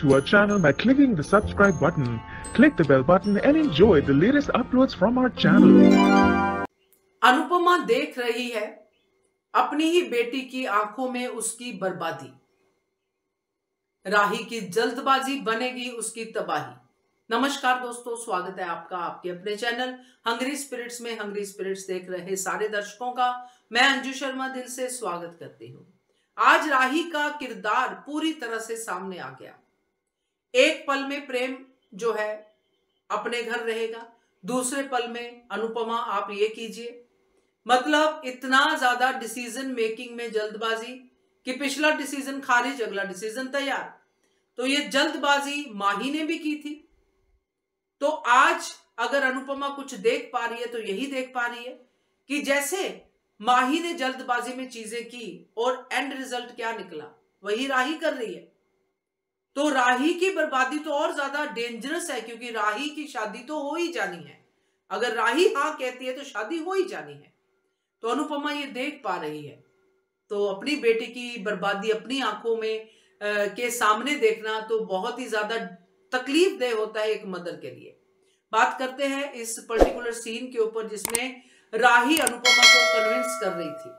to our channel by clicking the subscribe button. Click the bell button and enjoy the latest uploads from our channel. Anupama देख रही है अपनी ही बेटी की आंखों में उसकी बर्बादी। राही की जल्दबाजी बनेगी उसकी तबाही। नमस्कार दोस्तों, स्वागत है आपका आपके अपने चैनल हंग्री स्पिरिट्स में। हंग्री स्पिरिट्स देख रहे सारे दर्शकों का मैं अंजू शर्मा दिल से स्वागत करती हूँ। आज राही का किरदार पूरी तरह से सामने आ गया। एक पल में प्रेम जो है अपने घर रहेगा, दूसरे पल में अनुपमा आप ये कीजिए, मतलब इतना ज्यादा डिसीजन मेकिंग में जल्दबाजी कि पिछला डिसीजन खारिज, अगला डिसीजन तैयार। तो ये जल्दबाजी माही ने भी की थी। तो आज अगर अनुपमा कुछ देख पा रही है तो यही देख पा रही है कि जैसे माही ने जल्दबाजी में चीजें की और एंड रिजल्ट क्या निकला, वही राही कर रही है। तो राही की बर्बादी तो और ज्यादा डेंजरस है, क्योंकि राही की शादी तो हो ही जानी है। अगर राही हाँ कहती है तो शादी हो ही जानी है। तो अनुपमा ये देख पा रही है। तो अपनी बेटी की बर्बादी अपनी आंखों में के सामने देखना तो बहुत ही ज्यादा तकलीफ दे होता है एक मदर के लिए। बात करते हैं इस पर्टिकुलर सीन के ऊपर जिसमें राही अनुपमा को कन्विंस कर रही थी।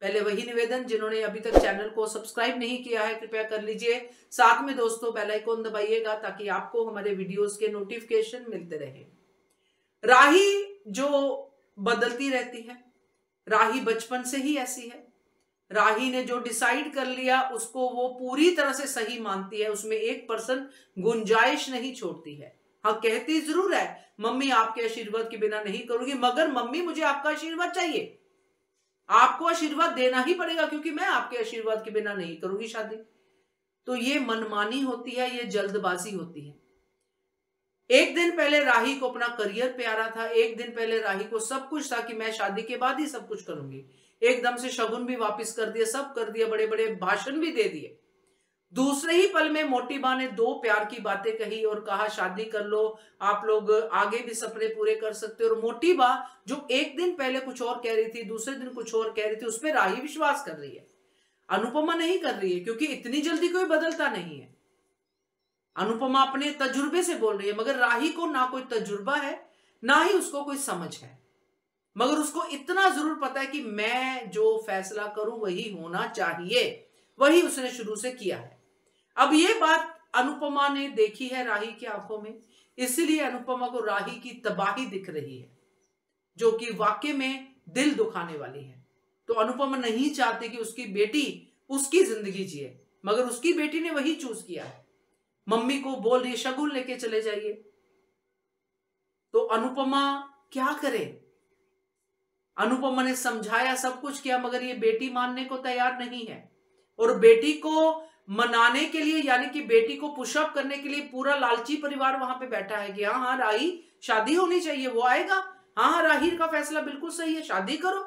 पहले वही निवेदन, जिन्होंने अभी तक चैनल को सब्सक्राइब नहीं किया है कृपया कर लीजिए। साथ में दोस्तों बेल आइकन दबाइएगा ताकि आपको हमारे वीडियोस के नोटिफिकेशन मिलते रहे। राही जो बदलती रहती है, राही बचपन से ही ऐसी है। राही ने जो डिसाइड कर लिया उसको वो पूरी तरह से सही मानती है, उसमें 1% गुंजाइश नहीं छोड़ती है। हाँ, कहती जरूर है मम्मी आपके आशीर्वाद के बिना नहीं करूंगी, मगर मम्मी मुझे आपका आशीर्वाद चाहिए, आपको आशीर्वाद देना ही पड़ेगा क्योंकि मैं आपके आशीर्वाद के बिना नहीं करूंगी शादी। तो ये मनमानी होती है, ये जल्दबाजी होती है। एक दिन पहले राही को अपना करियर प्यारा था, एक दिन पहले राही को सब कुछ था कि मैं शादी के बाद ही सब कुछ करूंगी। एकदम से शगुन भी वापस कर दिया, सब कर दिया, बड़े बड़े भाषण भी दे दिए। दूसरे ही पल में मोटी माँ ने 2 प्यार की बातें कही और कहा शादी कर लो, आप लोग आगे भी सपने पूरे कर सकते हो। और मोटी माँ जो एक दिन पहले कुछ और कह रही थी, दूसरे दिन कुछ और कह रही थी, उस पर राही विश्वास कर रही है, अनुपमा नहीं कर रही है, क्योंकि इतनी जल्दी कोई बदलता नहीं है। अनुपमा अपने तजुर्बे से बोल रही है, मगर राही को ना कोई तजुर्बा है ना ही उसको कोई समझ है, मगर उसको इतना जरूर पता है कि मैं जो फैसला करूं वही होना चाहिए, वही उसने शुरू से किया है। अब ये बात अनुपमा ने देखी है राही की आंखों में, इसलिए अनुपमा को राही की तबाही दिख रही है, जो कि वाकई में दिल दुखाने वाली है। तो अनुपमा नहीं चाहती कि उसकी बेटी उसकी जिंदगी जिए, मगर उसकी बेटी ने वही चूज किया है। मम्मी को बोल रही है शगुन लेके चले जाइए, तो अनुपमा क्या करे? अनुपमा ने समझाया, सब कुछ किया, मगर ये बेटी मानने को तैयार नहीं है। और बेटी को मनाने के लिए, यानी कि बेटी को पुशअप करने के लिए पूरा लालची परिवार वहां पे बैठा है कि हाँ हाँ राही शादी होनी चाहिए, वो आएगा, हाँ हाँ राही का फैसला बिल्कुल सही है, शादी करो।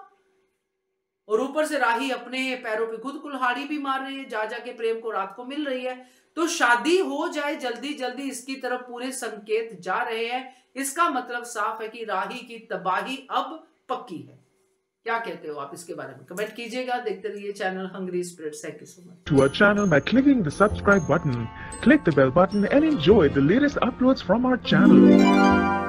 और ऊपर से राही अपने पैरों पे खुद कुल्हाड़ी भी मार रही है, जा जाके प्रेम को रात को मिल रही है। तो शादी हो जाए जल्दी जल्दी, इसकी तरफ पूरे संकेत जा रहे हैं। इसका मतलब साफ है कि राही की तबाही अब पक्की है। क्या कहते हो आप इसके बारे में? कमेंट कीजिएगा। देखते रहिए channel Hungry Spirits. Thank you so much. To our channel by clicking the subscribe button. Click the bell button and enjoy the latest uploads from our channel.